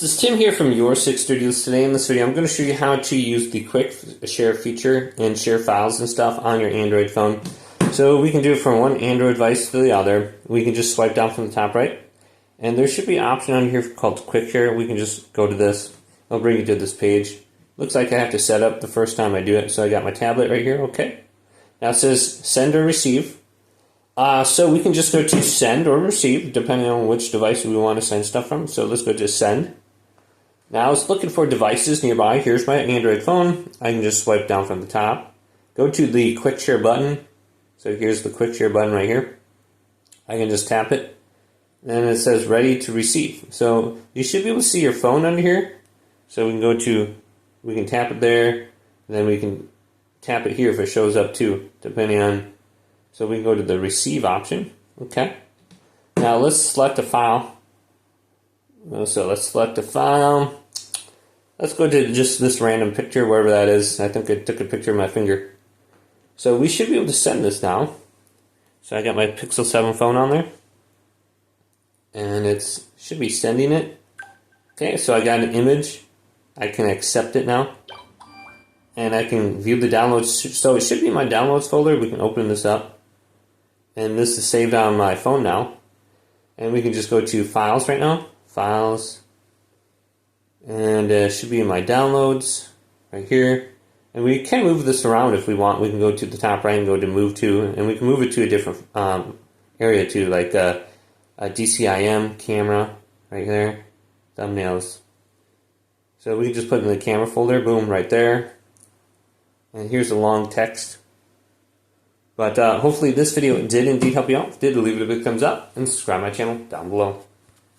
This is Tim here from Your Six Studios. Today in this video I'm going to show you how to use the quick share feature and share files and stuff on your Android phone. So we can do it from one Android device to the other. We can just swipe down from the top right, and there should be an option on here called quick share. We can just go to this. It'll bring you to this page. Looks like I have to set up the first time I do it, so I got my tablet right here. Okay. Now it says send or receive. So we can just go to send or receive depending on which device we want to send stuff from. So let's go to send. Now I was looking for devices nearby. Here's my Android phone. I can just swipe down from the top. Go to the quick share button. So here's the quick share button right here. I can just tap it. And it says ready to receive. So you should be able to see your phone under here. So we can tap it there. And then we can tap it here if it shows up too, depending on. So we can go to the receive option. Okay. Now let's select a file. So let's select a file. Let's go to just this random picture, wherever that is. I think I took a picture of my finger. So we should be able to send this now. So I got my Pixel 7 phone on there. And it should be sending it. Okay, so I got an image. I can accept it now. And I can view the downloads. So it should be in my downloads folder. We can open this up. And this is saved on my phone now. And we can just go to files right now. Files. And it should be in my downloads right here. And we can move this around if we want. We can go to the top right and go to move to, and we can move it to a different area too, like a DCIM camera right there, thumbnails. So we can just put it in the camera folder, boom, right there. And here's a long text. But hopefully this video did indeed help you out. If it did, leave it a big thumbs up and subscribe to my channel down below.